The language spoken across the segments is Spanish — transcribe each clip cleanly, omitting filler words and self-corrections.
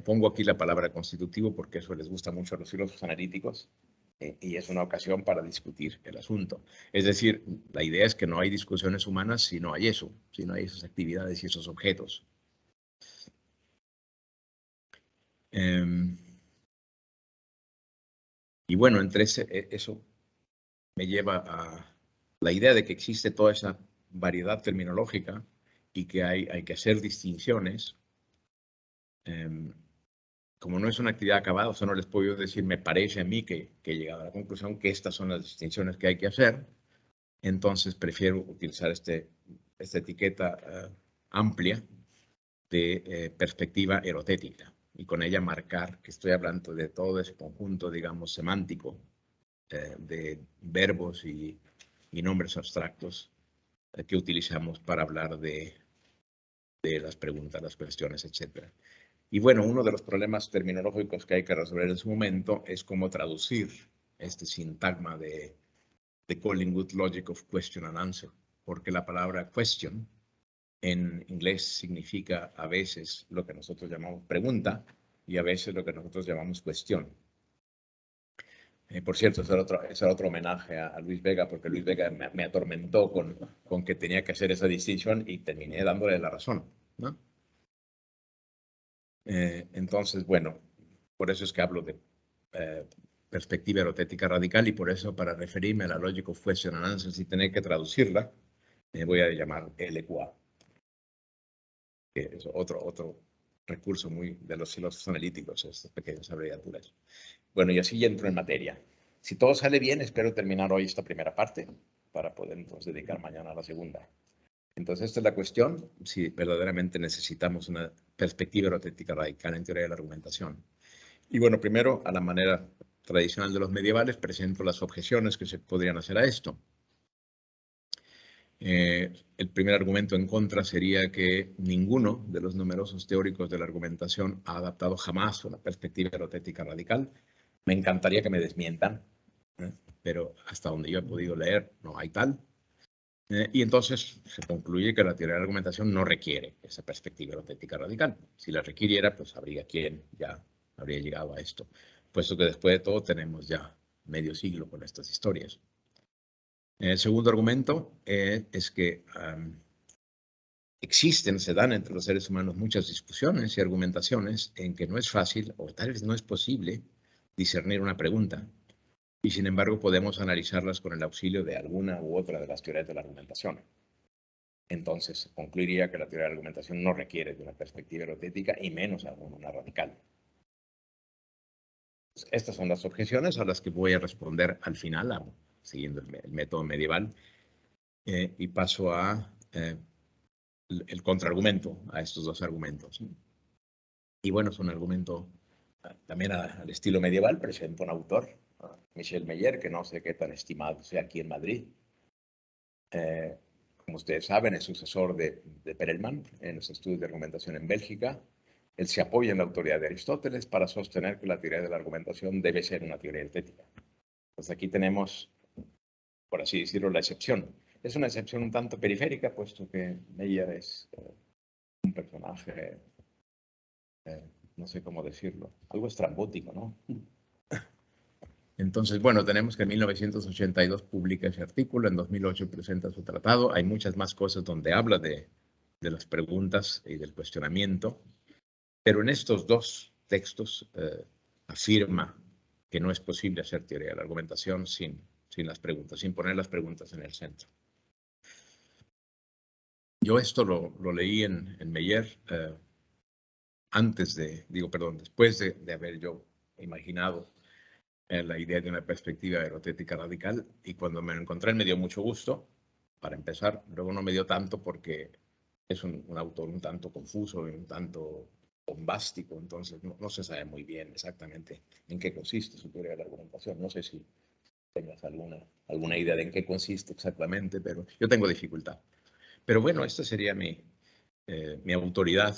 Pongo aquí la palabra constitutivo porque eso les gusta mucho a los filósofos analíticos y es una ocasión para discutir el asunto. Es decir, la idea es que no hay discusiones humanas si no hay eso, si no hay esas actividades y esos objetos. Y bueno, entre eso me lleva a la idea de que existe toda esa variedad terminológica y que hay que hacer distinciones. Como no es una actividad acabada, o sea, no les puedo decir, me parece a mí que he llegado a la conclusión que estas son las distinciones que hay que hacer. Entonces prefiero utilizar esta etiqueta amplia de perspectiva erotética y con ella marcar que estoy hablando de todo ese conjunto, digamos, semántico de verbos y nombres abstractos que utilizamos para hablar de las preguntas, las cuestiones, etc. Y bueno, uno de los problemas terminológicos que hay que resolver en su momento es cómo traducir este sintagma de Collingwood Logic of Question and Answer, porque la palabra question en inglés significa a veces lo que nosotros llamamos pregunta y a veces lo que nosotros llamamos cuestión. Por cierto, ese era otro homenaje a Luis Vega, porque Luis Vega me atormentó con que tenía que hacer esa distinción y terminé dándole la razón, ¿no? Entonces, bueno, por eso es que hablo de perspectiva erotética radical y por eso para referirme a la Logic of Question and Answer, si tener que traducirla, me voy a llamar LQA, que es otro recurso muy de los filósofos analíticos, estas pequeñas abreviaturas. Bueno, y así ya entro en materia. Si todo sale bien, espero terminar hoy esta primera parte para poder entonces dedicar mañana a la segunda. Entonces, esta es la cuestión, si verdaderamente necesitamos una perspectiva erotética radical en teoría de la argumentación. Y bueno, primero, a la manera tradicional de los medievales, presento las objeciones que se podrían hacer a esto. El primer argumento en contra sería que ninguno de los numerosos teóricos de la argumentación ha adaptado jamás una perspectiva erotética radical. Me encantaría que me desmientan, pero hasta donde yo he podido leer no hay tal. Y entonces se concluye que la teoría de la argumentación no requiere esa perspectiva erotética radical. Si la requiriera, pues habría quien ya habría llegado a esto, puesto que después de todo tenemos ya medio siglo con estas historias. El segundo argumento es que se dan entre los seres humanos muchas discusiones y argumentaciones en que no es fácil o tal vez no es posible discernir una pregunta y sin embargo podemos analizarlas con el auxilio de alguna u otra de las teorías de la argumentación. Entonces, concluiría que la teoría de la argumentación no requiere de una perspectiva erotética y menos aún una radical. Pues estas son las objeciones a las que voy a responder al final, siguiendo el método medieval, y paso a el contraargumento a estos dos argumentos. Y bueno, es un argumento también al estilo medieval. Presento un autor, Michel Meyer, que no sé qué tan estimado sea aquí en Madrid. Como ustedes saben, es sucesor de Perelman en los estudios de argumentación en Bélgica. Él se apoya en la autoridad de Aristóteles para sostener que la teoría de la argumentación debe ser una teoría estética. Entonces aquí tenemos, por así decirlo, la excepción. Es una excepción un tanto periférica, puesto que Meyer es un personaje, no sé cómo decirlo, algo estrambótico, ¿no? Entonces, bueno, tenemos que en 1982 publica ese artículo, en 2008 presenta su tratado. Hay muchas más cosas donde habla de las preguntas y del cuestionamiento, pero en estos dos textos afirma que no es posible hacer teoría de la argumentación sin las preguntas, sin poner las preguntas en el centro. Yo esto lo leí en Meyer después de haber yo imaginado la idea de una perspectiva erotética radical, y cuando me lo encontré me dio mucho gusto, para empezar. Luego no me dio tanto porque es un autor un tanto confuso y un tanto bombástico, entonces no se sabe muy bien exactamente en qué consiste su teoría de la argumentación. No sé si tengas alguna idea de en qué consiste exactamente, pero yo tengo dificultad. Pero bueno, esta sería mi autoridad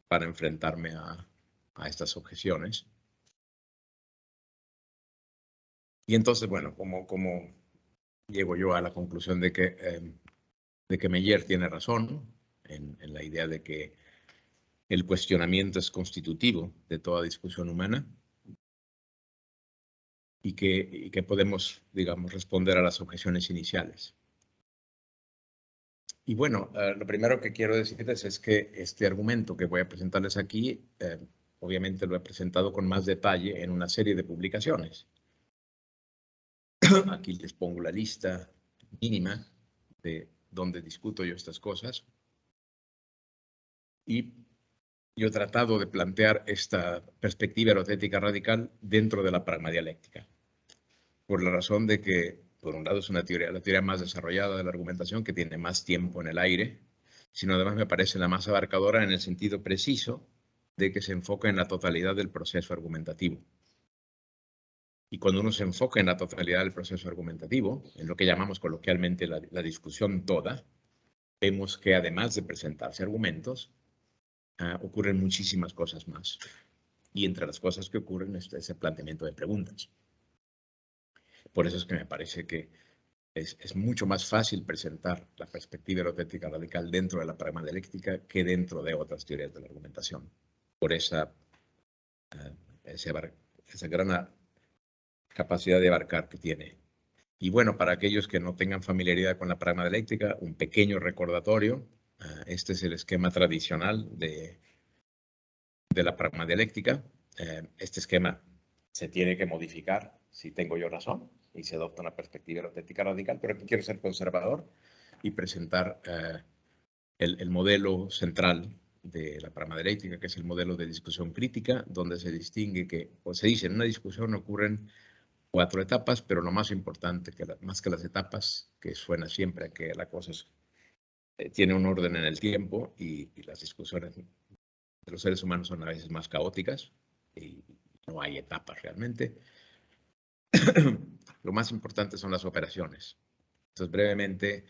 para enfrentarme a estas objeciones. Y entonces, bueno, como llego yo a la conclusión de que Meyer tiene razón en la idea de que el cuestionamiento es constitutivo de toda discusión humana y que podemos, digamos, responder a las objeciones iniciales. Y bueno, lo primero que quiero decirles es que este argumento que voy a presentarles aquí, obviamente lo he presentado con más detalle en una serie de publicaciones. Aquí les pongo la lista mínima de donde discuto yo estas cosas. Y yo he tratado de plantear esta perspectiva erotética radical dentro de la pragmadialéctica, por la razón de que, por un lado, es una teoría, la teoría más desarrollada de la argumentación, que tiene más tiempo en el aire, sino además me parece la más abarcadora en el sentido preciso de que se enfoca en la totalidad del proceso argumentativo. Y cuando uno se enfoca en la totalidad del proceso argumentativo, en lo que llamamos coloquialmente la discusión toda, vemos que además de presentarse argumentos, ocurren muchísimas cosas más. Y entre las cosas que ocurren está ese planteamiento de preguntas. Por eso es que me parece que es mucho más fácil presentar la perspectiva erotética radical dentro de la pragmadialéctica que dentro de otras teorías de la argumentación. Por esa gran capacidad de abarcar que tiene. Y bueno, para aquellos que no tengan familiaridad con la pragmadialéctica, un pequeño recordatorio. Este es el esquema tradicional de la pragmadialéctica. Este esquema se tiene que modificar si tengo yo razón y se adopta una perspectiva erotética radical, pero aquí quiero ser conservador y presentar el modelo central de la pragmadialéctica, que es el modelo de discusión crítica, donde se distingue que, o se dice, en una discusión ocurren 4 etapas, pero lo más importante, más que las etapas, que suena siempre a que la cosa tiene un orden en el tiempo y las discusiones de los seres humanos son a veces más caóticas y no hay etapas realmente. Lo más importante son las operaciones. Entonces, brevemente,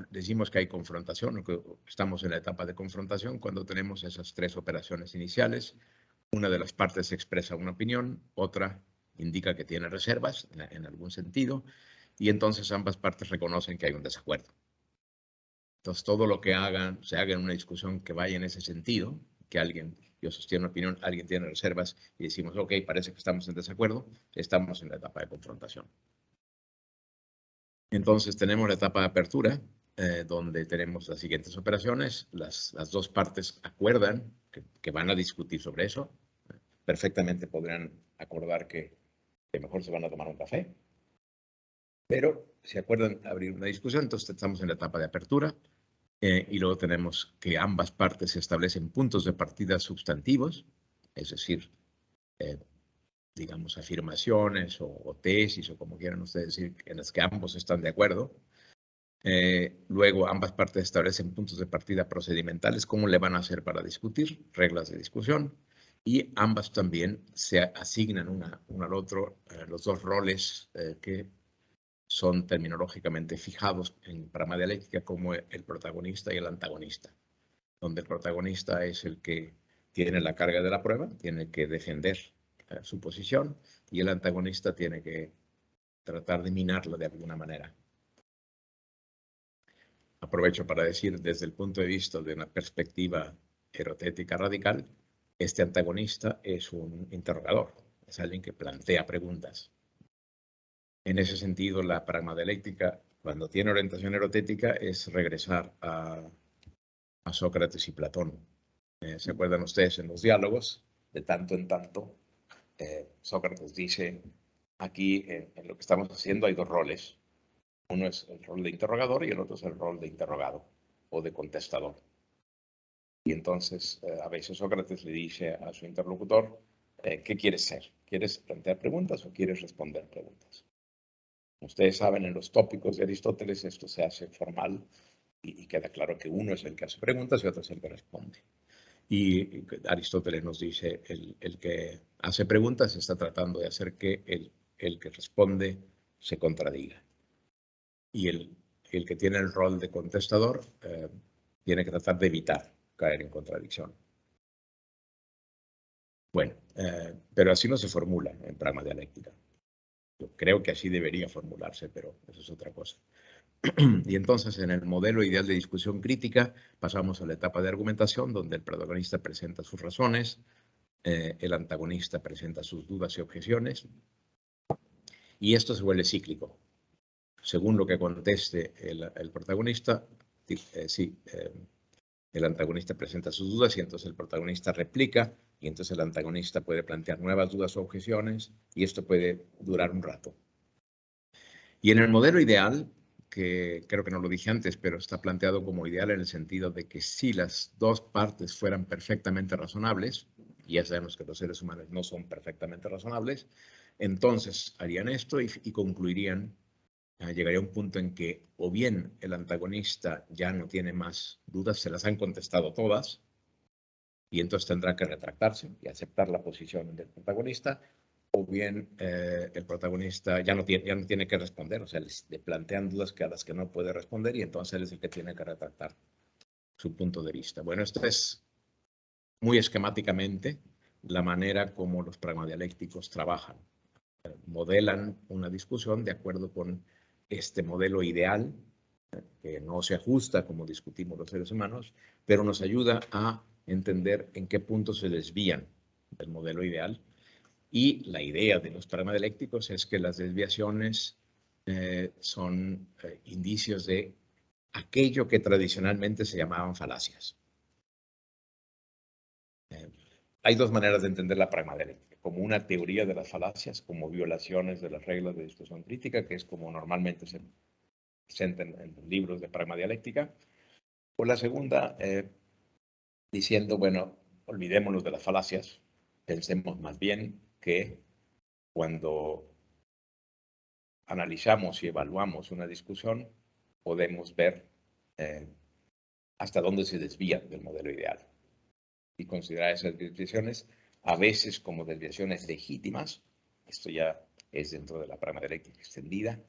decimos que hay confrontación, o que estamos en la etapa de confrontación cuando tenemos esas 3 operaciones iniciales. Una de las partes expresa una opinión, otra indica que tiene reservas en algún sentido, y entonces ambas partes reconocen que hay un desacuerdo. Entonces, todo lo que se haga en una discusión que vaya en ese sentido, que yo sostiene una opinión, alguien tiene reservas y decimos, ok, parece que estamos en desacuerdo, estamos en la etapa de confrontación. Entonces, tenemos la etapa de apertura, donde tenemos las siguientes operaciones. Las 2 partes acuerdan que van a discutir sobre eso. Perfectamente podrían acordar que mejor se van a tomar un café. Pero si acuerdan abrir una discusión, entonces estamos en la etapa de apertura. Y luego tenemos que ambas partes establecen puntos de partida sustantivos, es decir, digamos, afirmaciones o tesis, o como quieran ustedes decir, en las que ambos están de acuerdo. Luego, ambas partes establecen puntos de partida procedimentales, cómo le van a hacer para discutir, reglas de discusión, y ambas también se asignan uno al otro los 2 roles que son terminológicamente fijados en pragmadialéctica como el protagonista y el antagonista, donde el protagonista es el que tiene la carga de la prueba, tiene que defender su posición, y el antagonista tiene que tratar de minarla de alguna manera. Aprovecho para decir, desde el punto de vista de una perspectiva erotética radical, este antagonista es un interrogador, es alguien que plantea preguntas. En ese sentido, la pragmadialéctica, cuando tiene orientación erotética, es regresar a Sócrates y Platón. ¿Se acuerdan ustedes en los diálogos? De tanto en tanto, Sócrates dice, aquí en lo que estamos haciendo hay 2 roles. Uno es el rol de interrogador y el otro es el rol de interrogado o de contestador. Y entonces, a veces Sócrates le dice a su interlocutor, ¿qué quieres ser? ¿Quieres plantear preguntas o quieres responder preguntas? Ustedes saben, en los tópicos de Aristóteles esto se hace formal y queda claro que uno es el que hace preguntas y otro es el que responde. Y Aristóteles nos dice, el que hace preguntas está tratando de hacer que el que responde se contradiga. Y el que tiene el rol de contestador tiene que tratar de evitar caer en contradicción. Bueno, pero así no se formula en pragmadialéctica. Yo creo que así debería formularse, pero eso es otra cosa. Y entonces en el modelo ideal de discusión crítica pasamos a la etapa de argumentación, donde el protagonista presenta sus razones, el antagonista presenta sus dudas y objeciones, y esto se vuelve cíclico. Según lo que conteste el protagonista, el antagonista presenta sus dudas y entonces el protagonista replica, y entonces el antagonista puede plantear nuevas dudas o objeciones, y esto puede durar un rato. Y en el modelo ideal, que creo que no lo dije antes, pero está planteado como ideal en el sentido de que si las dos partes fueran perfectamente razonables, y ya sabemos que los seres humanos no son perfectamente razonables, entonces harían esto y concluirían, llegaría a un punto en que o bien el antagonista ya no tiene más dudas, se las han contestado todas, y entonces tendrá que retractarse y aceptar la posición del protagonista, o bien el protagonista ya no tiene que responder, o sea, le plantean dudas a las que no puede responder y entonces él es el que tiene que retractar su punto de vista. Bueno, esto es muy esquemáticamente la manera como los pragmadialécticos trabajan. Modelan una discusión de acuerdo con este modelo ideal, que no se ajusta como discutimos los seres humanos, pero nos ayuda a entender en qué punto se desvían del modelo ideal. Y la idea de los pragmadialécticos es que las desviaciones son indicios de aquello que tradicionalmente se llamaban falacias. Hay dos maneras de entender la pragmadialéctica, como una teoría de las falacias, como violaciones de las reglas de discusión crítica, que es como normalmente se presenta en los libros de pragmadialéctica, o la segunda, diciendo, bueno, olvidémonos de las falacias, pensemos más bien que cuando analizamos y evaluamos una discusión, podemos ver hasta dónde se desvía del modelo ideal y considerar esas desviaciones a veces como desviaciones legítimas. Esto ya es dentro de la pragmadialéctica extendida,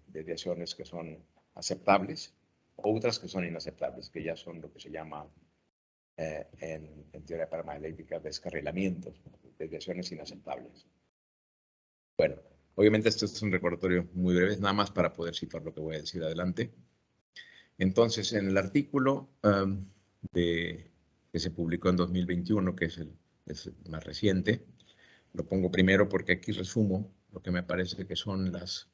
desviaciones que son aceptables, otras que son inaceptables, que ya son lo que se llama en teoría pragmadialéctica descarrilamientos, desviaciones inaceptables. Bueno, obviamente esto es un recordatorio muy breve, nada más para poder citar lo que voy a decir adelante. Entonces, en el artículo que se publicó en 2021, que es el más reciente, lo pongo primero porque aquí resumo lo que me parece que son las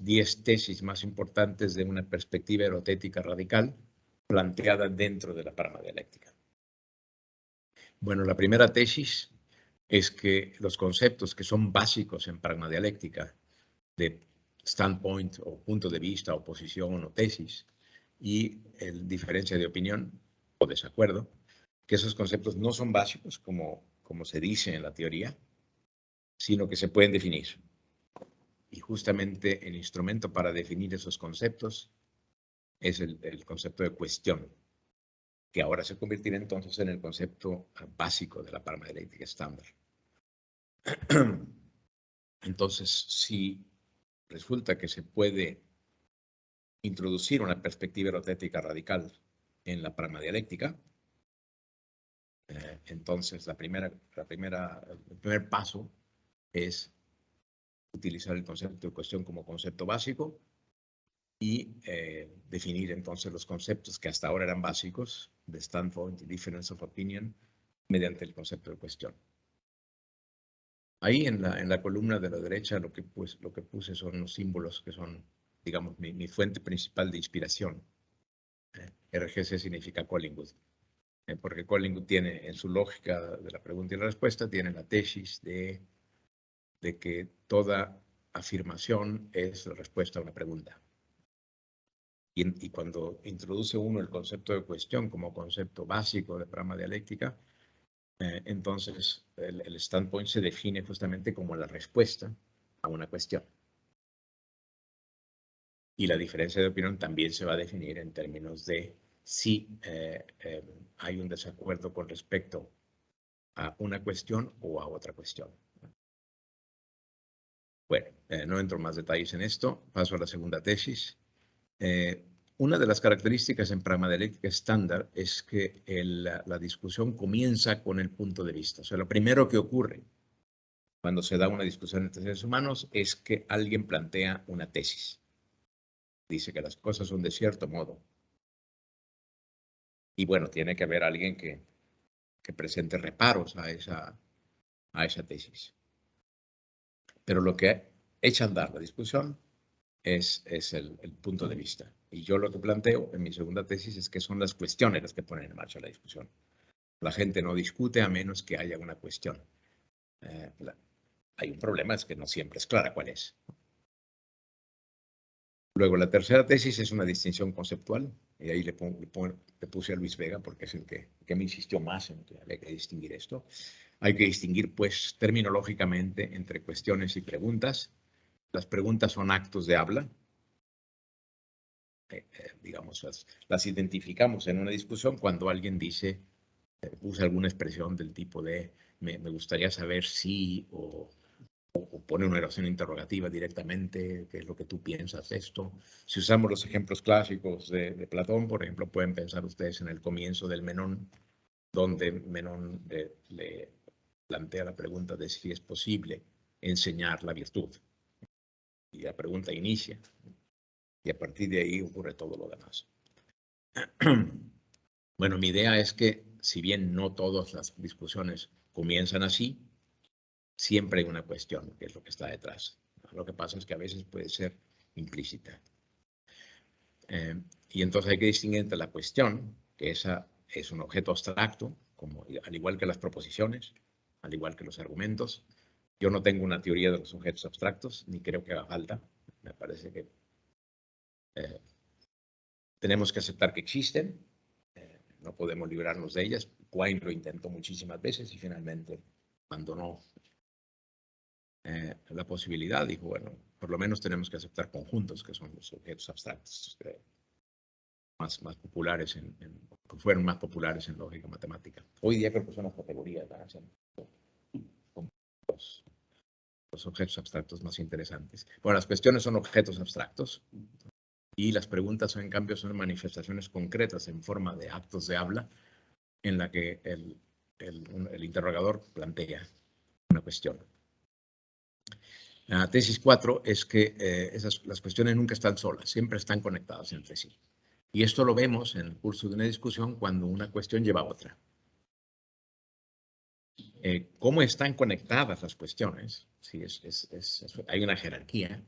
10 tesis más importantes de una perspectiva erotética radical planteada dentro de la pragmadialéctica. Bueno, la primera tesis es que los conceptos que son básicos en pragmadialéctica de standpoint o punto de vista o posición o tesis y el diferencia de opinión o desacuerdo, que esos conceptos no son básicos como se dice en la teoría, sino que se pueden definir. Y justamente el instrumento para definir esos conceptos es el concepto de cuestión, que ahora se convertirá entonces en el concepto básico de la pragmadialéctica estándar. Entonces, si resulta que se puede introducir una perspectiva erotética radical en la pragmadialéctica, entonces el primer paso es utilizar el concepto de cuestión como concepto básico y definir entonces los conceptos que hasta ahora eran básicos de standpoint y difference of opinion mediante el concepto de cuestión. Ahí en la columna de la derecha lo que puse son los símbolos que son, digamos, mi fuente principal de inspiración. RGC significa Collingwood, porque Collingwood tiene en su lógica de la pregunta y la respuesta, tiene la tesis de que toda afirmación es la respuesta a una pregunta. Y cuando introduce uno el concepto de cuestión como concepto básico de pragmadialéctica, entonces el standpoint se define justamente como la respuesta a una cuestión. Y la diferencia de opinión también se va a definir en términos de si hay un desacuerdo con respecto a una cuestión o a otra cuestión. Bueno, no entro en más detalles en esto, paso a la segunda tesis. Una de las características en pragmadialéctica estándar es que la discusión comienza con el punto de vista. O sea, lo primero que ocurre cuando se da una discusión entre seres humanos es que alguien plantea una tesis. Dice que las cosas son de cierto modo. Y bueno, tiene que haber alguien que presente reparos a esa tesis. Pero lo que echa a andar la discusión es el punto de vista. Y yo lo que planteo en mi segunda tesis es que son las cuestiones las que ponen en marcha la discusión. La gente no discute a menos que haya una cuestión. Hay un problema, es que no siempre es clara cuál es. Luego, la tercera tesis es una distinción conceptual, y ahí le puse a Luis Vega porque es el que me insistió más en que había que distinguir esto. Hay que distinguir, pues, terminológicamente entre cuestiones y preguntas. Las preguntas son actos de habla. Digamos, las identificamos en una discusión cuando alguien dice, usa alguna expresión del tipo de me gustaría saber si, o pone una oración interrogativa directamente, qué es lo que tú piensas de esto. Si usamos los ejemplos clásicos de Platón, por ejemplo, pueden pensar ustedes en el comienzo del Menón, donde Menón le plantea la pregunta de si es posible enseñar la virtud. Y la pregunta inicia, y a partir de ahí ocurre todo lo demás. Bueno, mi idea es que, si bien no todas las discusiones comienzan así, siempre hay una cuestión, que es lo que está detrás. Lo que pasa es que a veces puede ser implícita. Y entonces hay que distinguir entre la cuestión, que esa es un objeto abstracto, como, al igual que las proposiciones, al igual que los argumentos. Yo no tengo una teoría de los objetos abstractos, ni creo que haga falta. Me parece que tenemos que aceptar que existen, no podemos librarnos de ellas. Quine lo intentó muchísimas veces y finalmente abandonó la posibilidad. Dijo, bueno, por lo menos tenemos que aceptar conjuntos, que son los objetos abstractos más populares, que fueron más populares en lógica matemática. Hoy día creo que son las categorías, los objetos abstractos más interesantes. Bueno, las cuestiones son objetos abstractos y las preguntas, en cambio, son manifestaciones concretas en forma de actos de habla en la que el interrogador plantea una cuestión. La tesis 4 es que las cuestiones nunca están solas, siempre están conectadas entre sí. Y esto lo vemos en el curso de una discusión cuando una cuestión lleva a otra. ¿Cómo están conectadas las cuestiones? Sí, hay una jerarquía.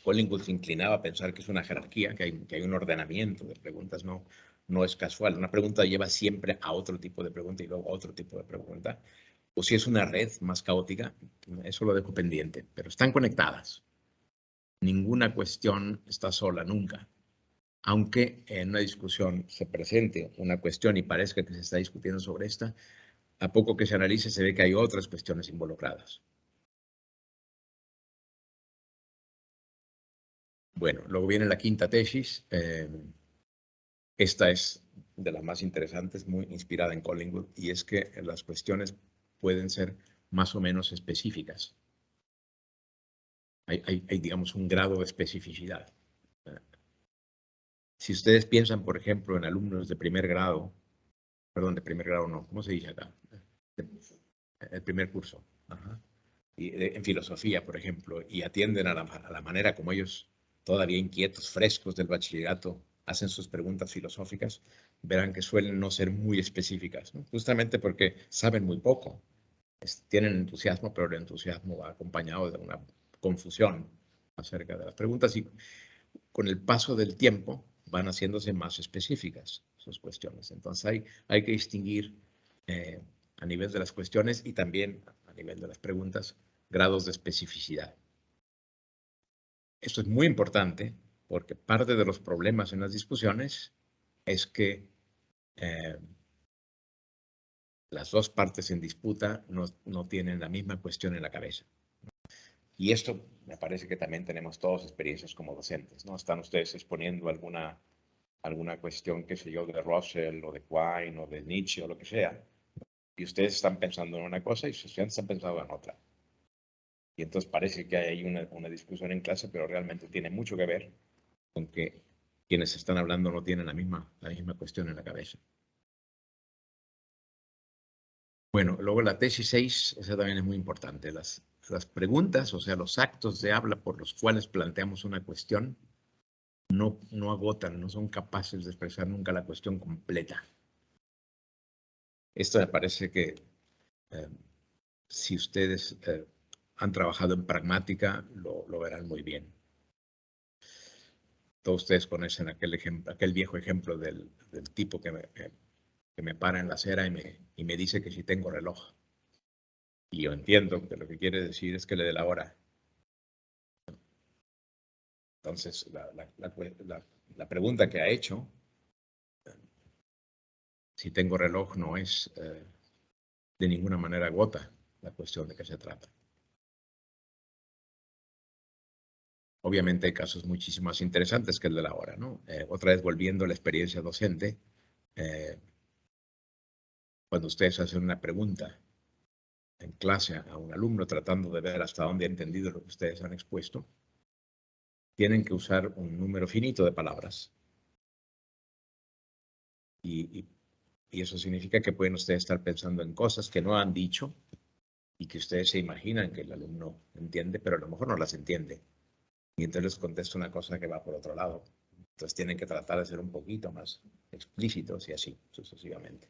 Collingwood se inclinaba a pensar que es una jerarquía, que hay un ordenamiento de preguntas, no es casual. Una pregunta lleva siempre a otro tipo de pregunta y luego a otro tipo de pregunta. O si es una red más caótica, eso lo dejo pendiente, pero están conectadas. Ninguna cuestión está sola, nunca. Aunque en una discusión se presente una cuestión y parezca que se está discutiendo sobre esta, a poco que se analice se ve que hay otras cuestiones involucradas. Bueno, luego viene la quinta tesis. Esta es de las más interesantes, muy inspirada en Collingwood, y es que las cuestiones pueden ser más o menos específicas. Hay, digamos, un grado de especificidad. Si ustedes piensan, por ejemplo, en alumnos de primer grado, perdón, de primer grado no, ¿cómo se dice acá? El primer curso. Ajá. Y, en filosofía, por ejemplo, y atienden a la manera como ellos, todavía inquietos, frescos del bachillerato, hacen sus preguntas filosóficas, verán que suelen no ser muy específicas, ¿no? Justamente porque saben muy poco. Tienen entusiasmo, pero el entusiasmo va acompañado de una confusión acerca de las preguntas y con el paso del tiempo van haciéndose más específicas sus cuestiones. Entonces hay que distinguir a nivel de las cuestiones y también a nivel de las preguntas grados de especificidad. Esto es muy importante porque parte de los problemas en las discusiones es que las dos partes en disputa no tienen la misma cuestión en la cabeza. Y esto me parece que también tenemos todos experiencias como docentes, ¿no? Están ustedes exponiendo alguna cuestión, qué sé yo, de Russell o de Quine o de Nietzsche o lo que sea, y ustedes están pensando en una cosa y sus estudiantes están pensando en otra. Y entonces parece que hay una discusión en clase, pero realmente tiene mucho que ver con que quienes están hablando no tienen la misma cuestión en la cabeza. Bueno, luego la tesis 6, esa también es muy importante. Las preguntas, o sea, los actos de habla por los cuales planteamos una cuestión, no agotan, no son capaces de expresar nunca la cuestión completa. Esto me parece que si ustedes han trabajado en pragmática, lo verán muy bien. Todos ustedes conocen aquel viejo ejemplo del tipo que me para en la acera y me dice que si tengo reloj. Y yo entiendo que lo que quiere decir es que le dé la hora. Entonces, la pregunta que ha hecho, si tengo reloj, no es de ninguna manera agota la cuestión de qué se trata. Obviamente hay casos muchísimo más interesantes que el de la hora, ¿no? Otra vez volviendo a la experiencia docente, cuando ustedes hacen una pregunta en clase a un alumno tratando de ver hasta dónde ha entendido lo que ustedes han expuesto, tienen que usar un número finito de palabras. Y eso significa que pueden ustedes estar pensando en cosas que no han dicho y que ustedes se imaginan que el alumno entiende, pero a lo mejor no las entiende. Y entonces les contesto una cosa que va por otro lado. Entonces tienen que tratar de ser un poquito más explícitos y así sucesivamente.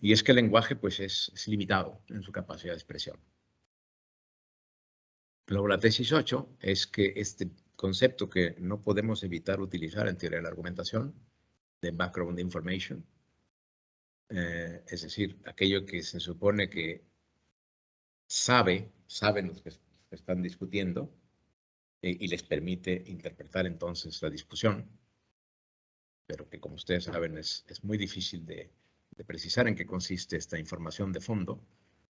Y es que el lenguaje pues es limitado en su capacidad de expresión. Luego la tesis 8 es que este concepto que no podemos evitar utilizar en teoría de la argumentación, de background information, es decir, aquello que se supone que saben los que están discutiendo y les permite interpretar entonces la discusión, pero que como ustedes saben es muy difícil de precisar en qué consiste esta información de fondo.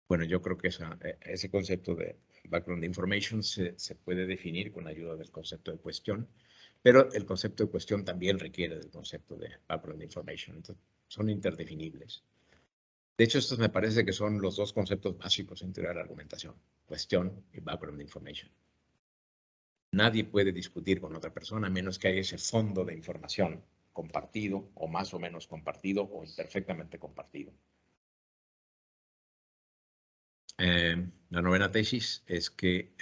Bueno, yo creo que ese concepto de background information se puede definir con ayuda del concepto de cuestión, pero el concepto de cuestión también requiere del concepto de background information. Entonces, son interdefinibles. De hecho, estos me parece que son los dos conceptos básicos en teoría de la argumentación, cuestión y background information. Nadie puede discutir con otra persona a menos que haya ese fondo de información compartido o más o menos compartido o imperfectamente compartido. La novena tesis es que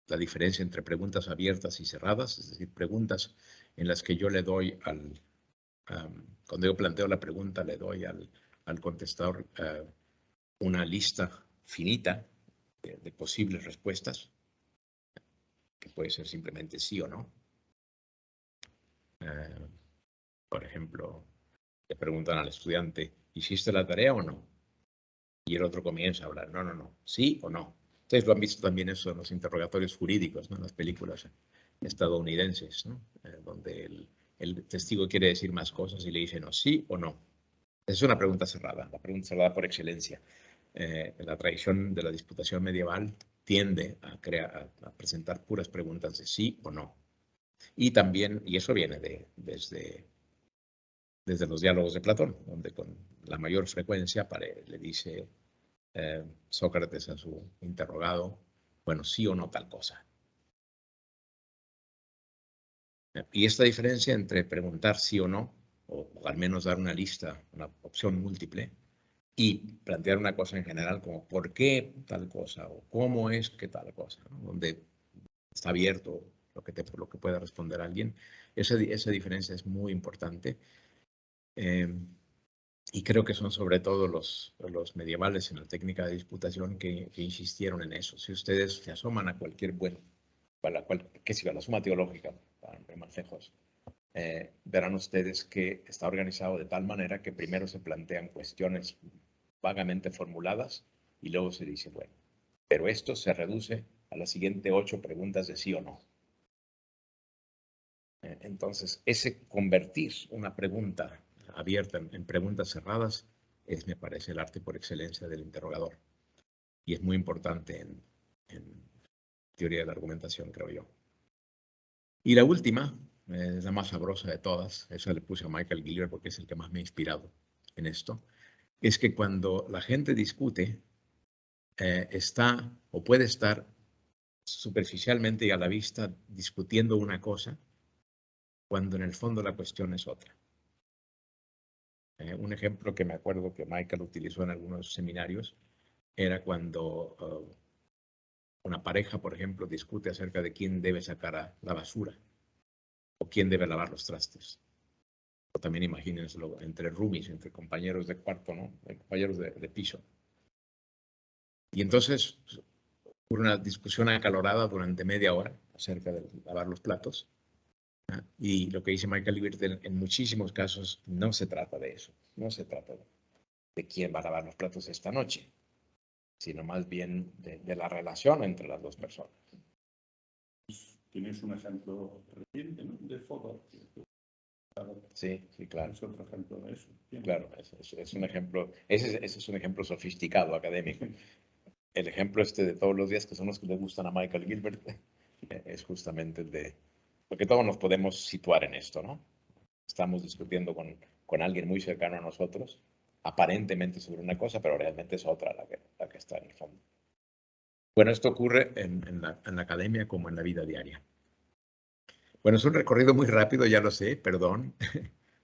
la diferencia entre preguntas abiertas y cerradas, es decir, preguntas en las que yo le doy cuando yo planteo la pregunta, le doy al contestador una lista finita de posibles respuestas, que puede ser simplemente sí o no. Por ejemplo, le preguntan al estudiante, ¿hiciste la tarea o no? Y el otro comienza a hablar, no, sí o no. Ustedes lo han visto también eso en los interrogatorios jurídicos, ¿no? En las películas estadounidenses, ¿no? Donde el testigo quiere decir más cosas y le dice no, sí o no. Es una pregunta cerrada, la pregunta cerrada por excelencia. La tradición de la disputación medieval tiende a presentar puras preguntas de sí o no. Y también, y eso viene desde los diálogos de Platón, donde con la mayor frecuencia le dice Sócrates a su interrogado, bueno, sí o no tal cosa. Y esta diferencia entre preguntar sí o no, o al menos dar una lista, una opción múltiple, y plantear una cosa en general como ¿por qué tal cosa? O ¿cómo es que tal cosa? ¿No? Donde está abierto lo que pueda responder alguien. Esa diferencia es muy importante. Y creo que son sobre todo los medievales en la técnica de disputación que insistieron en eso. Si ustedes se asoman a cualquier que sea la suma teológica, para ir más lejos, verán ustedes que está organizado de tal manera que primero se plantean cuestiones vagamente formuladas y luego se dice, bueno, pero esto se reduce a las siguientes 8 preguntas de sí o no. Entonces, ese convertir una pregunta abierta en preguntas cerradas me parece, el arte por excelencia del interrogador. Y es muy importante en teoría de la argumentación, creo yo. Y la última, es la más sabrosa de todas, esa le puse a Michael Gilliard porque es el que más me ha inspirado en esto, es que cuando la gente discute, está o puede estar superficialmente y a la vista discutiendo una cosa, cuando en el fondo la cuestión es otra. Un ejemplo que me acuerdo que Michael utilizó en algunos seminarios era cuando una pareja, por ejemplo, discute acerca de quién debe sacar la basura o quién debe lavar los trastes. O también imagínenselo entre roomies, entre compañeros de cuarto, ¿no? Compañeros de piso. Y entonces hubo una discusión acalorada durante media hora acerca de lavar los platos. Y lo que dice Michael Libert, en muchísimos casos no se trata de eso. No se trata de quién va a lavar los platos esta noche, sino más bien de la relación entre las dos personas. Tienes un ejemplo reciente, ¿no? De Fodor. Sí, sí, claro. Es otro ejemplo de eso. Claro, es un ejemplo, ese es un ejemplo sofisticado, académico. El ejemplo de todos los días, que son los que le gustan a Michael Gilbert, es justamente el de, porque todos nos podemos situar en esto, ¿no? Estamos discutiendo con alguien muy cercano a nosotros, aparentemente sobre una cosa, pero realmente es otra la que está en el fondo. Bueno, esto ocurre en la academia como en la vida diaria. Bueno, es un recorrido muy rápido, ya lo sé, perdón,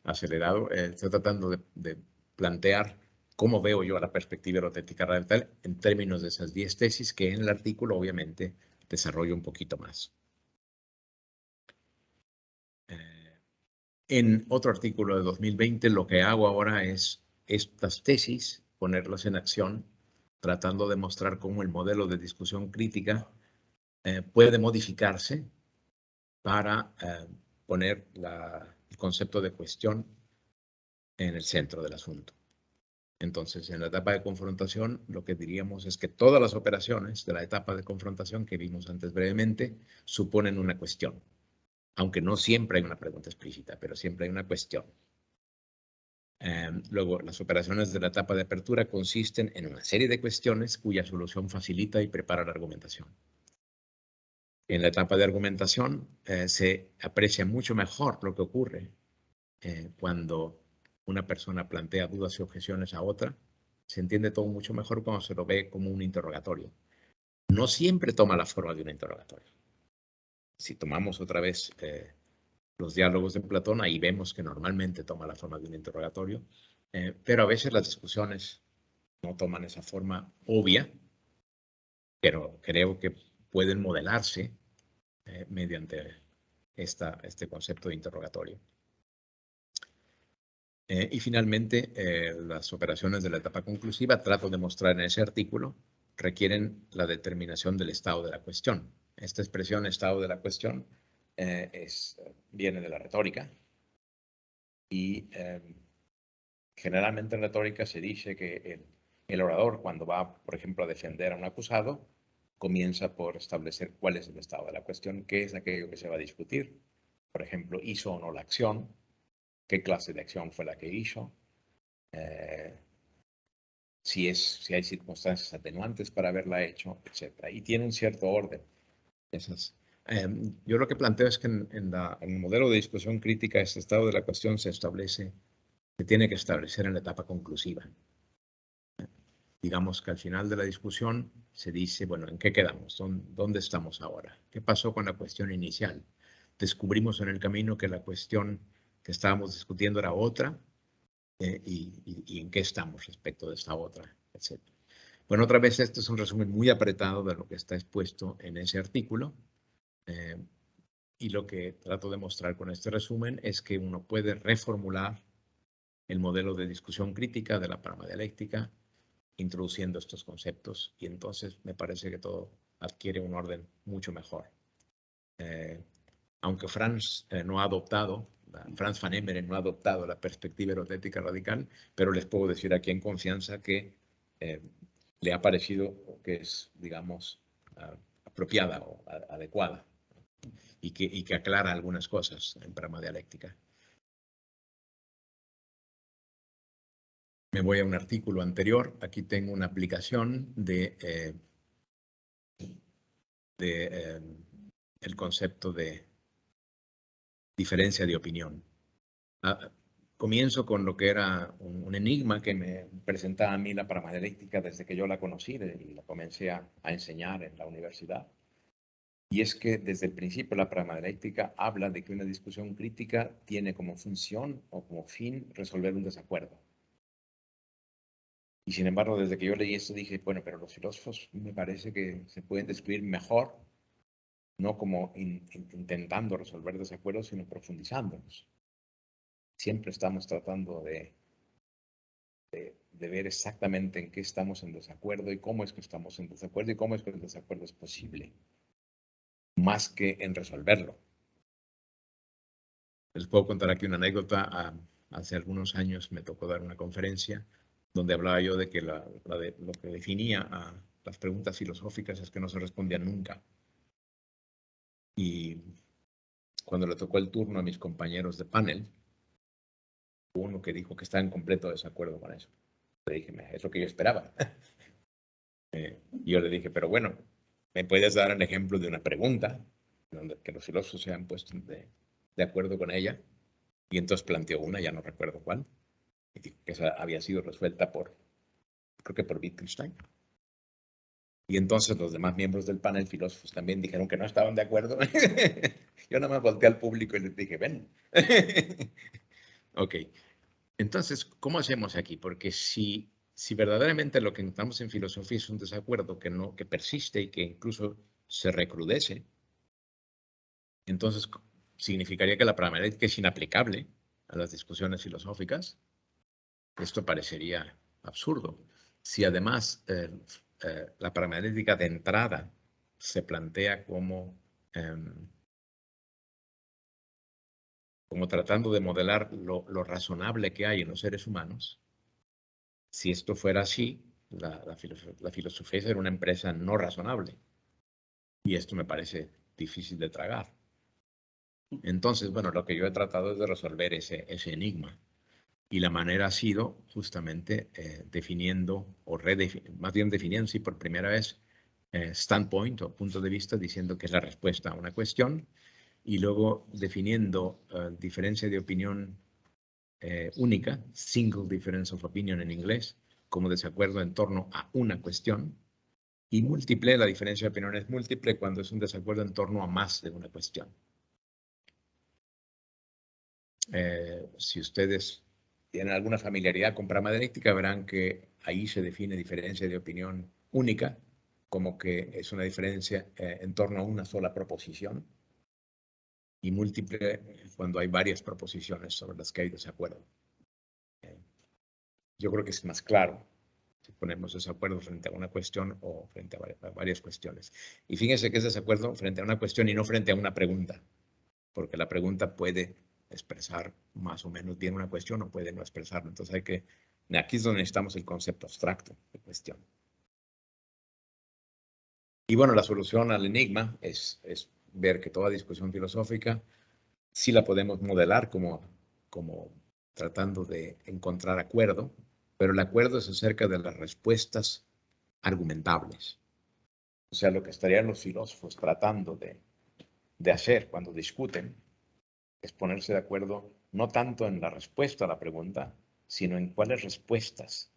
acelerado. Estoy tratando de plantear cómo veo yo la perspectiva erotética radical en términos de esas 10 tesis que en el artículo obviamente desarrollo un poquito más. En otro artículo de 2020 lo que hago ahora es estas tesis, ponerlas en acción, tratando de mostrar cómo el modelo de discusión crítica puede modificarse para poner el concepto de cuestión en el centro del asunto. Entonces, en la etapa de confrontación, lo que diríamos es que todas las operaciones de la etapa de confrontación que vimos antes brevemente suponen una cuestión, aunque no siempre hay una pregunta explícita, pero siempre hay una cuestión. Luego, las operaciones de la etapa de apertura consisten en una serie de cuestiones cuya solución facilita y prepara la argumentación. En la etapa de argumentación se aprecia mucho mejor lo que ocurre cuando una persona plantea dudas y objeciones a otra. Se entiende todo mucho mejor cuando se lo ve como un interrogatorio. No siempre toma la forma de un interrogatorio. Si tomamos otra vez los diálogos de Platón, ahí vemos que normalmente toma la forma de un interrogatorio, pero a veces las discusiones no toman esa forma obvia, pero creo que pueden modelarse mediante este concepto de interrogatorio. Y finalmente, las operaciones de la etapa conclusiva, trato de mostrar en ese artículo, requieren la determinación del estado de la cuestión. Esta expresión, estado de la cuestión, viene de la retórica y generalmente en retórica se dice que el orador, cuando va, por ejemplo, a defender a un acusado, comienza por establecer cuál es el estado de la cuestión, qué es aquello que se va a discutir. Por ejemplo, ¿hizo o no la acción? ¿Qué clase de acción fue la que hizo? Si hay circunstancias atenuantes para haberla hecho, etc. Y tiene un cierto orden. Yo lo que planteo es que en el modelo de discusión crítica, este estado de la cuestión se tiene que establecer en la etapa conclusiva. Digamos que al final de la discusión se dice, bueno, ¿en qué quedamos? ¿Dónde estamos ahora? ¿Qué pasó con la cuestión inicial? Descubrimos en el camino que la cuestión que estábamos discutiendo era otra, y en qué estamos respecto de esta otra, etc. Bueno, otra vez, este es un resumen muy apretado de lo que está expuesto en ese artículo. Y lo que trato de mostrar con este resumen es que uno puede reformular el modelo de discusión crítica de la paradialéctica introduciendo estos conceptos, y entonces me parece que todo adquiere un orden mucho mejor. Aunque Franz van Emmeren no ha adoptado la perspectiva erotética radical, pero les puedo decir aquí en confianza que le ha parecido que es, digamos, apropiada o adecuada, y que aclara algunas cosas en paradialéctica. Me voy a un artículo anterior. Aquí tengo una aplicación el concepto de diferencia de opinión. Comienzo con lo que era un enigma que me presentaba a mí la paradialéctica desde que yo la conocí y la comencé a enseñar en la universidad. Y es que desde el principio la paradialéctica habla de que una discusión crítica tiene como función o como fin resolver un desacuerdo. Y sin embargo, desde que yo leí esto dije, bueno, pero los filósofos me parece que se pueden describir mejor, no como intentando resolver desacuerdos, sino profundizándolos. Siempre estamos tratando de ver exactamente en qué estamos en desacuerdo y cómo es que estamos en desacuerdo y cómo es que el desacuerdo es posible, más que en resolverlo. Les puedo contar aquí una anécdota. Hace algunos años me tocó dar una conferencia donde hablaba yo de que lo que definía a las preguntas filosóficas es que no se respondían nunca. Y cuando le tocó el turno a mis compañeros de panel, hubo uno que dijo que estaba en completo desacuerdo con eso. Le dije, es lo que yo esperaba. Y yo le dije, pero bueno, ¿me puedes dar un ejemplo de una pregunta donde que los filósofos se han puesto de acuerdo con ella? Y entonces planteó una, ya no recuerdo cuál, y dijo que esa había sido resuelta creo que por Wittgenstein. Y entonces los demás miembros del panel filósofos también dijeron que no estaban de acuerdo. Yo nada más volteé al público y les dije, ven. Ok, entonces, ¿cómo hacemos aquí? Porque si verdaderamente lo que encontramos en filosofía es un desacuerdo que persiste y que incluso se recrudece, entonces significaría que la pragmática es inaplicable a las discusiones filosóficas. Esto parecería absurdo. Si además la pragmática de entrada se plantea como tratando de modelar lo razonable que hay en los seres humanos, si esto fuera así, la filosofía sería una empresa no razonable. Y esto me parece difícil de tragar. Entonces, bueno, lo que yo he tratado es de resolver ese enigma. Y la manera ha sido justamente definiendo, más bien definiendo, sí, por primera vez, standpoint o punto de vista, diciendo que es la respuesta a una cuestión, y luego definiendo diferencia de opinión única, single difference of opinion en inglés, como desacuerdo en torno a una cuestión, y múltiple, la diferencia de opinión es múltiple cuando es un desacuerdo en torno a más de una cuestión. Si ustedes tienen alguna familiaridad con pragmática, verán que ahí se define diferencia de opinión única, como que es una diferencia en torno a una sola proposición, y múltiple cuando hay varias proposiciones sobre las que hay desacuerdo. Yo creo que es más claro si ponemos desacuerdo frente a una cuestión o frente a varias cuestiones. Y fíjense que es desacuerdo frente a una cuestión y no frente a una pregunta, porque la pregunta puede expresar más o menos bien una cuestión o puede no expresarlo. Entonces aquí es donde necesitamos el concepto abstracto de cuestión. Y bueno, la solución al enigma es ver que toda discusión filosófica sí la podemos modelar como tratando de encontrar acuerdo, pero el acuerdo es acerca de las respuestas argumentables. O sea, lo que estarían los filósofos tratando de hacer cuando discuten es ponerse de acuerdo no tanto en la respuesta a la pregunta, sino en cuáles respuestas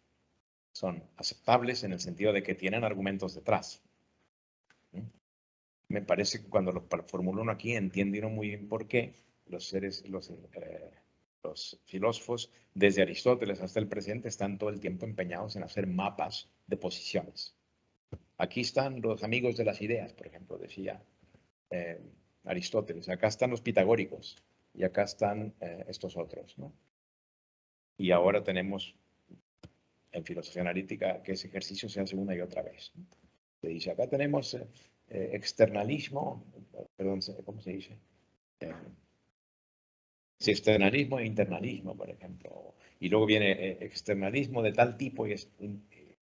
son aceptables en el sentido de que tienen argumentos detrás. Me parece que cuando lo formula uno aquí entiende uno muy bien por qué los filósofos, desde Aristóteles hasta el presente, están todo el tiempo empeñados en hacer mapas de posiciones. Aquí están los amigos de las ideas, por ejemplo, decía Aristóteles. Acá están los pitagóricos y acá están estos otros, ¿no? Y ahora tenemos en filosofía analítica que ese ejercicio se hace una y otra vez, ¿no? Se dice, acá tenemos externalismo, perdón, ¿cómo se dice? Sí, externalismo e internalismo, por ejemplo. Y luego viene externalismo de tal tipo y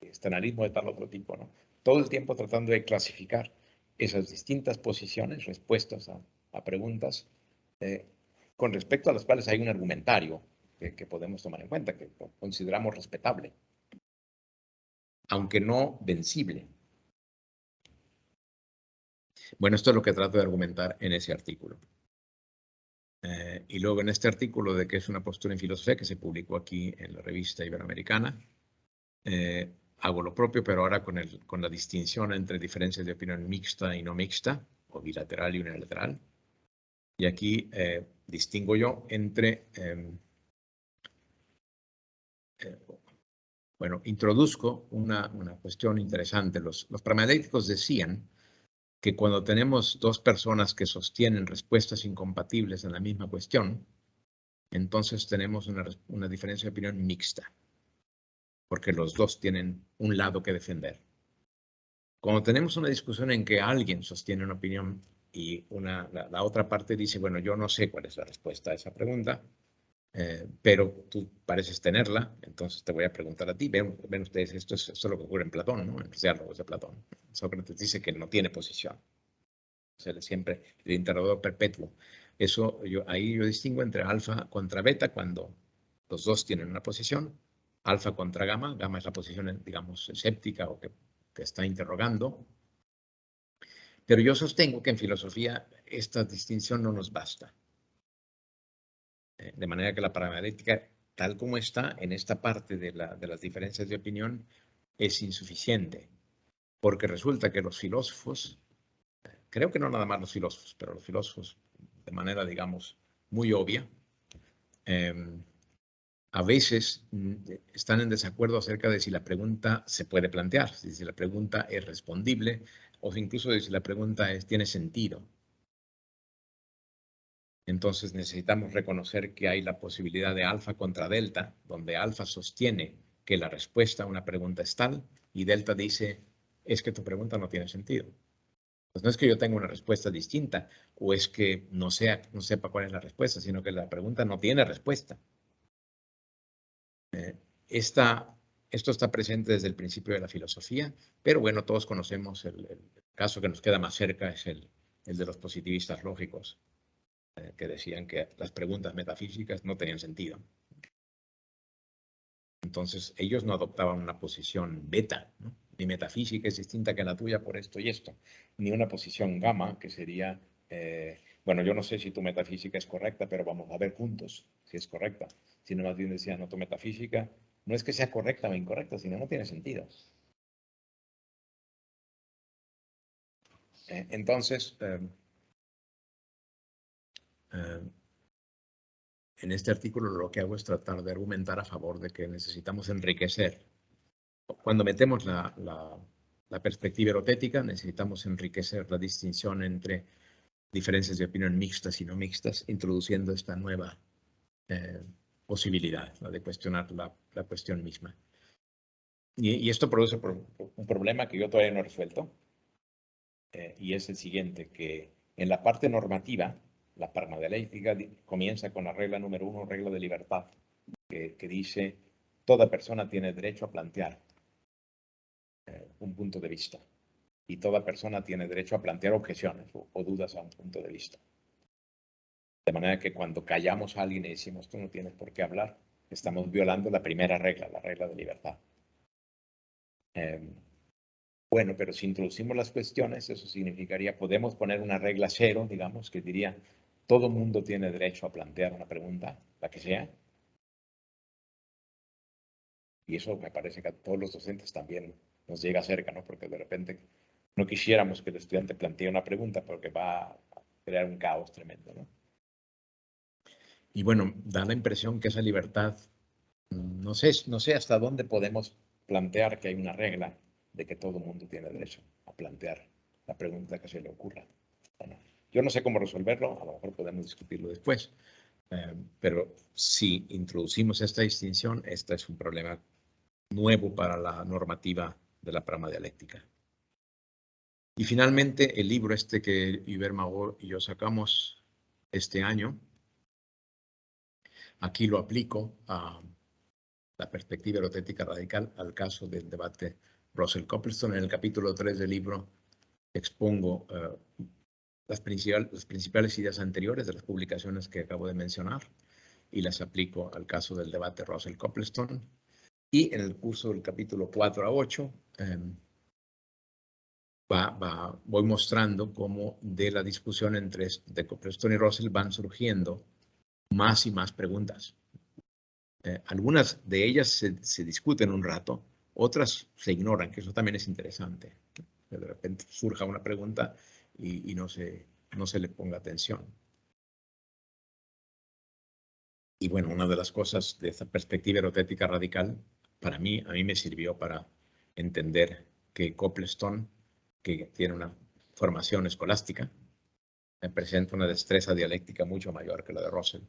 externalismo de tal otro tipo, ¿no? Todo el tiempo tratando de clasificar esas distintas posiciones, respuestas a preguntas, con respecto a las cuales hay un argumentario que podemos tomar en cuenta, que consideramos respetable, aunque no vencible. Bueno, esto es lo que trato de argumentar en ese artículo. Y luego en este artículo de qué es una postura en filosofía, que se publicó aquí en la revista Iberoamericana, hago lo propio, pero ahora con la distinción entre diferencias de opinión mixta y no mixta, o bilateral y unilateral. Y aquí distingo yo entre Bueno, introduzco una cuestión interesante. Los pragmatéticos decían que cuando tenemos dos personas que sostienen respuestas incompatibles en la misma cuestión, entonces tenemos una diferencia de opinión mixta, porque los dos tienen un lado que defender. Cuando tenemos una discusión en que alguien sostiene una opinión y la otra parte dice, bueno, yo no sé cuál es la respuesta a esa pregunta, pero tú pareces tenerla, entonces te voy a preguntar a ti. Ven ustedes, esto es lo que ocurre en Platón, ¿no? En los diálogos de Platón. Sócrates dice que no tiene posición. O sea, siempre el interrogador perpetuo. Eso, ahí yo distingo entre alfa contra beta cuando los dos tienen una posición. Alfa contra gamma. Gamma es la posición, digamos, escéptica o que está interrogando. Pero yo sostengo que en filosofía esta distinción no nos basta. De manera que la pragmática, tal como está en esta parte de las diferencias de opinión, es insuficiente. Porque resulta que los filósofos, creo que no nada más los filósofos, pero los filósofos de manera, digamos, muy obvia, a veces están en desacuerdo acerca de si la pregunta se puede plantear, si la pregunta es respondible o incluso de si la pregunta tiene sentido. Entonces necesitamos reconocer que hay la posibilidad de alfa contra delta, donde alfa sostiene que la respuesta a una pregunta es tal y delta dice, es que tu pregunta no tiene sentido. Pues no es que yo tenga una respuesta distinta o es que no sepa cuál es la respuesta, sino que la pregunta no tiene respuesta. Esto está presente desde el principio de la filosofía, pero bueno, todos conocemos el caso que nos queda más cerca, es el de los positivistas lógicos, que decían que las preguntas metafísicas no tenían sentido. Entonces, ellos no adoptaban una posición beta, ¿no? Mi metafísica es distinta que la tuya por esto y esto, ni una posición gamma, que sería, bueno, yo no sé si tu metafísica es correcta, pero vamos a ver juntos si es correcta. Sino más bien decían, no, tu metafísica no es que sea correcta o incorrecta, sino no tiene sentido. Entonces, en este artículo lo que hago es tratar de argumentar a favor de que necesitamos enriquecer. Cuando metemos la perspectiva erotética, necesitamos enriquecer la distinción entre diferencias de opinión mixtas y no mixtas, introduciendo esta nueva posibilidad, ¿no?, de cuestionar la cuestión misma. Y esto produce un problema que yo todavía no he resuelto, y es el siguiente, que en la parte normativa, la pragmadialéctica comienza con la regla número 1, regla de libertad, que dice, toda persona tiene derecho a plantear un punto de vista. Y toda persona tiene derecho a plantear objeciones o dudas a un punto de vista. De manera que cuando callamos a alguien y decimos, tú no tienes por qué hablar, estamos violando la primera regla, la regla de libertad. Bueno, pero si introducimos las cuestiones, eso significaría, podemos poner una regla 0, digamos, que diría, todo mundo tiene derecho a plantear una pregunta, la que sea. Y eso me parece que a todos los docentes también nos llega cerca, ¿no? Porque de repente no quisiéramos que el estudiante plantee una pregunta porque va a crear un caos tremendo, ¿no? Y bueno, da la impresión que esa libertad, no sé hasta dónde podemos plantear que hay una regla de que todo el mundo tiene derecho a plantear la pregunta que se le ocurra. Bueno, yo no sé cómo resolverlo, a lo mejor podemos discutirlo después, pero si introducimos esta distinción, este es un problema nuevo para la normativa de la pragmadialéctica. Y finalmente, el libro que Hubert Magor y yo sacamos este año, aquí lo aplico a la perspectiva erotética radical al caso del debate Russell-Copleston. En el capítulo 3 del libro expongo las principales ideas anteriores de las publicaciones que acabo de mencionar y las aplico al caso del debate Russell-Copleston. Y en el curso del capítulo 4 a 8 voy mostrando cómo de la discusión entre Copleston y Russell van surgiendo más y más preguntas. Algunas de ellas se discuten un rato, otras se ignoran, que eso también es interesante. De repente surja una pregunta y no se le ponga atención. Y bueno, una de las cosas de esta perspectiva erotética radical a mí me sirvió para entender que Coplestone, que tiene una formación escolástica, presenta una destreza dialéctica mucho mayor que la de Russell.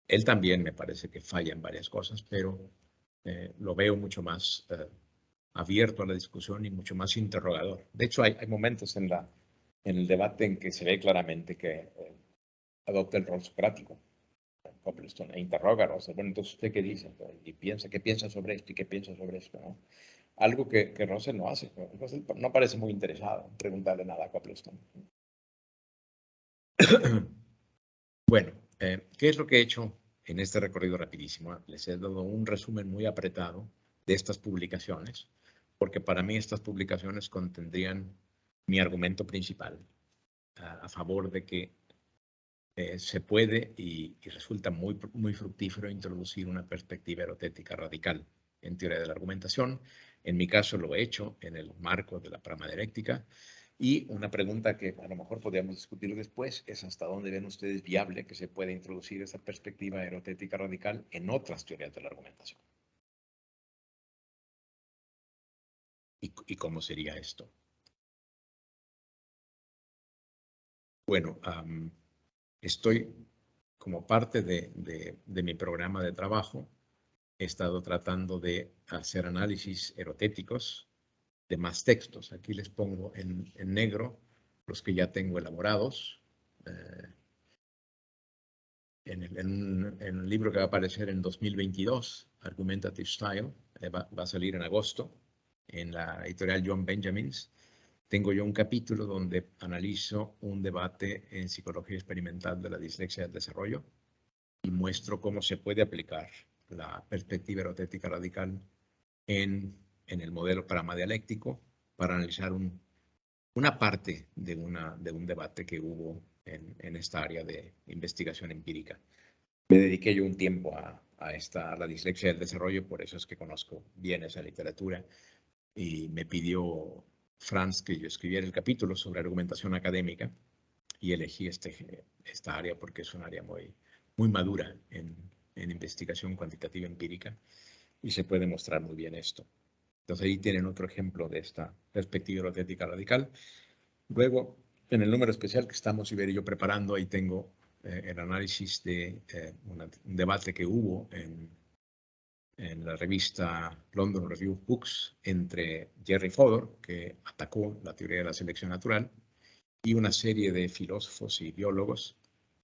Él también me parece que falla en varias cosas, pero lo veo mucho más abierto a la discusión y mucho más interrogador. De hecho, hay momentos en el debate en que se ve claramente que adopta el rol socrático, Coplestone, e interroga a Russell. Bueno, entonces, ¿usted qué dice? Y piensa, ¿qué piensa sobre esto y qué piensa sobre esto? ¿No? Algo que Russell no hace. Russell no parece muy interesado en preguntarle nada a Coplestone. Bueno, ¿qué es lo que he hecho en este recorrido rapidísimo? Les he dado un resumen muy apretado de estas publicaciones, porque para mí estas publicaciones contendrían mi argumento principal a favor de que se puede y resulta muy fructífero introducir una perspectiva erotética radical en teoría de la argumentación. En mi caso lo he hecho en el marco de la pramadialéctica. Y una pregunta que a lo mejor podríamos discutir después es hasta dónde ven ustedes viable que se puede introducir esa perspectiva erotética radical en otras teorías de la argumentación. ¿Y cómo sería esto? Bueno, estoy como parte de mi programa de trabajo, he estado tratando de hacer análisis erotéticos de más textos. Aquí les pongo en negro los que ya tengo elaborados. En un libro que va a aparecer en 2022, Argumentative Style, va a salir en agosto, en la editorial John Benjamins. Tengo yo un capítulo donde analizo un debate en psicología experimental de la dislexia del desarrollo y muestro cómo se puede aplicar la perspectiva erotética radical en el modelo pramadialéctico para analizar una parte de un debate que hubo en esta área de investigación empírica. Me dediqué yo un tiempo a la dislexia del desarrollo, por eso es que conozco bien esa literatura, y me pidió Franz que yo escribiera el capítulo sobre argumentación académica y elegí esta área porque es un área muy madura en investigación cuantitativa empírica y se puede mostrar muy bien esto. Entonces ahí tienen otro ejemplo de esta perspectiva erotética radical. Luego, en el número especial que estamos Iber y yo preparando, ahí tengo el análisis de un debate que hubo en la revista London Review of Books entre Jerry Fodor, que atacó la teoría de la selección natural, y una serie de filósofos y biólogos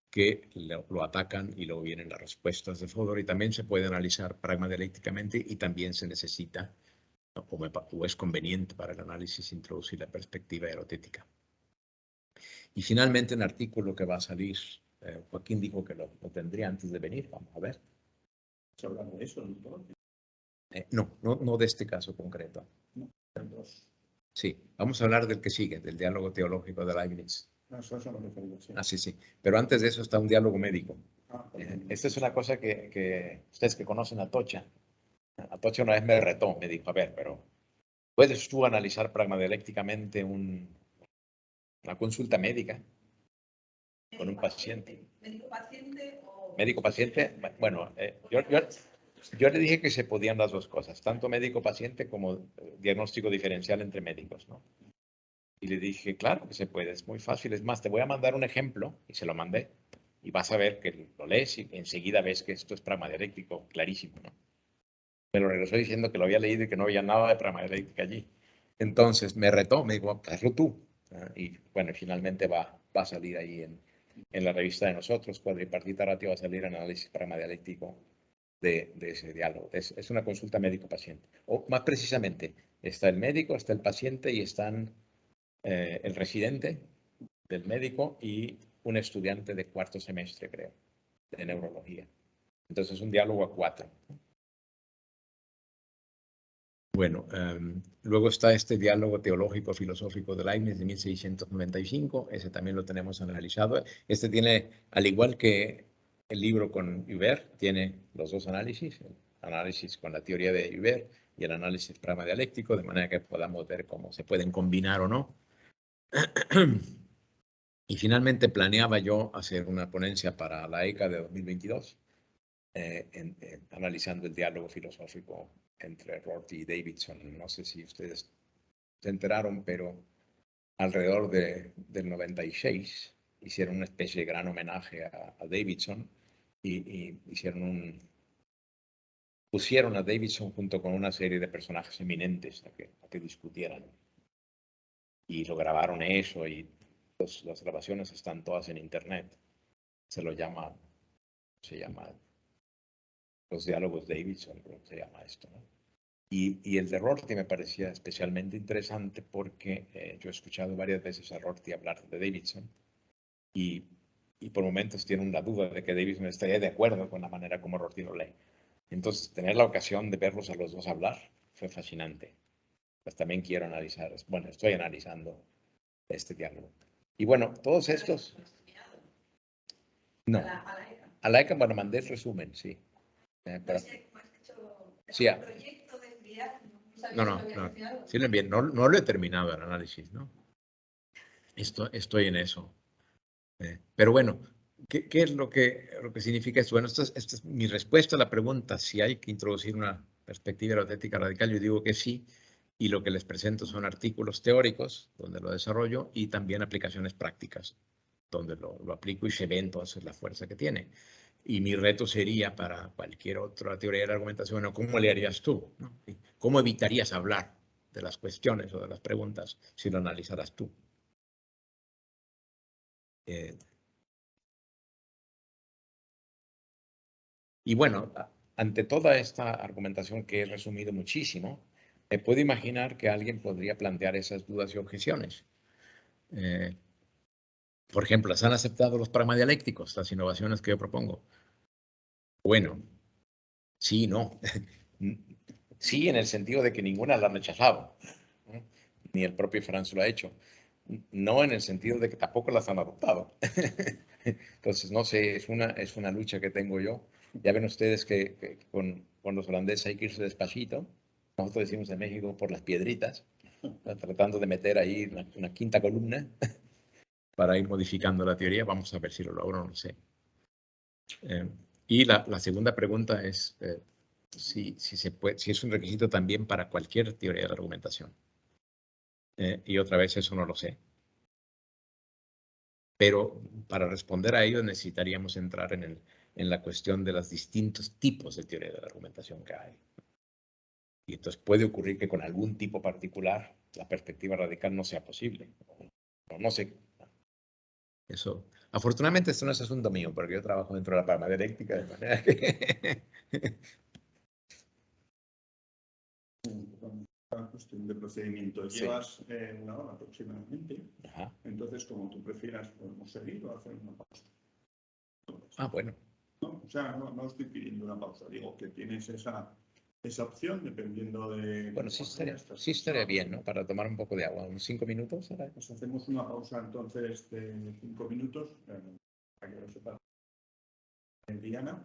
que lo atacan y luego vienen las respuestas de Fodor, y también se puede analizar pragmadialécticamente y también se necesita o es conveniente para el análisis introducir la perspectiva erotética. Y finalmente un artículo que va a salir, Joaquín dijo que lo tendría antes de venir, vamos a ver. ¿Se habla de eso, doctor? No de este caso concreto. No, sí, vamos a hablar del que sigue, del diálogo teológico de Leibniz. Eso es lo que sí. Sí. Pero antes de eso está un diálogo médico. Pues, Esta es una cosa que ustedes que conocen a Atocha una vez me retó, me dijo, a ver, pero ¿puedes tú analizar pragmadialécticamente una consulta médica con un paciente? ¿Médico-paciente o...? Médico-paciente, bueno, yo le dije que se podían las dos cosas, tanto médico-paciente como diagnóstico diferencial entre médicos, ¿no? Y le dije, claro que se puede, es muy fácil. Es más, te voy a mandar un ejemplo, y se lo mandé, y vas a ver que lo lees y enseguida ves que esto es pragmadialéctico, clarísimo, ¿no? Me lo regresó diciendo que lo había leído y que no había nada de pragmadialéctica allí. Entonces me retó, me dijo, hazlo tú. Y bueno, finalmente va a salir ahí en la revista de nosotros, Cuadripartita Ratio, va a salir análisis pragmadialéctico de ese diálogo. Es una consulta médico-paciente. O más precisamente, está el médico, está el paciente y están el residente del médico y un estudiante de cuarto semestre, creo, de neurología. Entonces es un diálogo a 4. Bueno, luego está este diálogo teológico-filosófico de Leibniz de 1695, ese también lo tenemos analizado. Este tiene, al igual que el libro con Hubert, tiene los dos análisis, el análisis con la teoría de Hubert y el análisis pragmadialéctico, de manera que podamos ver cómo se pueden combinar o no. Y finalmente planeaba yo hacer una ponencia para la ECA de 2022, analizando el diálogo filosófico entre Rorty y Davidson. No sé si ustedes se enteraron, pero alrededor del 96 hicieron una especie de gran homenaje a Davidson y pusieron a Davidson junto con una serie de personajes eminentes a que discutieran. Y lo grabaron eso y las grabaciones están todas en internet. Se llama los diálogos Davidson, creo que se llama esto, ¿no? Y el de Rorty me parecía especialmente interesante porque yo he escuchado varias veces a Rorty hablar de Davidson y por momentos tienen la duda de que Davidson estaría de acuerdo con la manera como Rorty lo lee. Entonces, tener la ocasión de verlos a los dos hablar fue fascinante. Pues también quiero analizar, bueno, estoy analizando este diálogo. Y bueno, todos estos... No, a la ECA, bueno, mandé el resumen, sí. Pero, sí, no, sí lo envié. No lo he terminado el análisis, ¿no? Estoy en eso. Pero bueno, ¿qué es lo que significa esto? Bueno, esta es mi respuesta a la pregunta, si hay que introducir una perspectiva erotética radical. Yo digo que sí, y lo que les presento son artículos teóricos, donde lo desarrollo, y también aplicaciones prácticas, donde lo aplico y se ve entonces la fuerza que tiene. Y mi reto sería para cualquier otra teoría de la argumentación, bueno, ¿cómo le harías tú? ¿No? ¿Cómo evitarías hablar de las cuestiones o de las preguntas si lo analizaras tú? Y bueno, ante toda esta argumentación que he resumido muchísimo, me puedo imaginar que alguien podría plantear esas dudas y objeciones. Por ejemplo, ¿las han aceptado los pragmadialécticos, las innovaciones que yo propongo? Bueno, sí, no. Sí, en el sentido de que ninguna la ha rechazado, ¿no? Ni el propio Franz lo ha hecho. No en el sentido de que tampoco las han adoptado. Entonces, no sé, es una lucha que tengo yo. Ya ven ustedes que con los holandeses hay que irse despacito. Nosotros decimos en México por las piedritas, tratando de meter ahí una quinta columna para ir modificando la teoría. Vamos a ver si lo logro, no sé. Y la segunda pregunta es si es un requisito también para cualquier teoría de la argumentación. Y otra vez eso no lo sé. Pero para responder a ello necesitaríamos entrar en la cuestión de los distintos tipos de teoría de la argumentación que hay. Y entonces puede ocurrir que con algún tipo particular la perspectiva radical no sea posible. No sé. Eso. Afortunadamente esto no es asunto mío, porque yo trabajo dentro de la pragmadialéctica, de manera que... La cuestión de procedimiento. Sí. Llevas una hora aproximadamente. Ajá. Entonces, como tú prefieras, podemos seguir o hacer una pausa. Bueno. No, o sea, no estoy pidiendo una pausa. Digo que tienes esa opción dependiendo de... Bueno, sí estaría bien, ¿no? Para tomar un poco de agua. ¿Unos 5 minutos? Pues hacemos una pausa entonces de 5 minutos. Para que lo sepa Diana.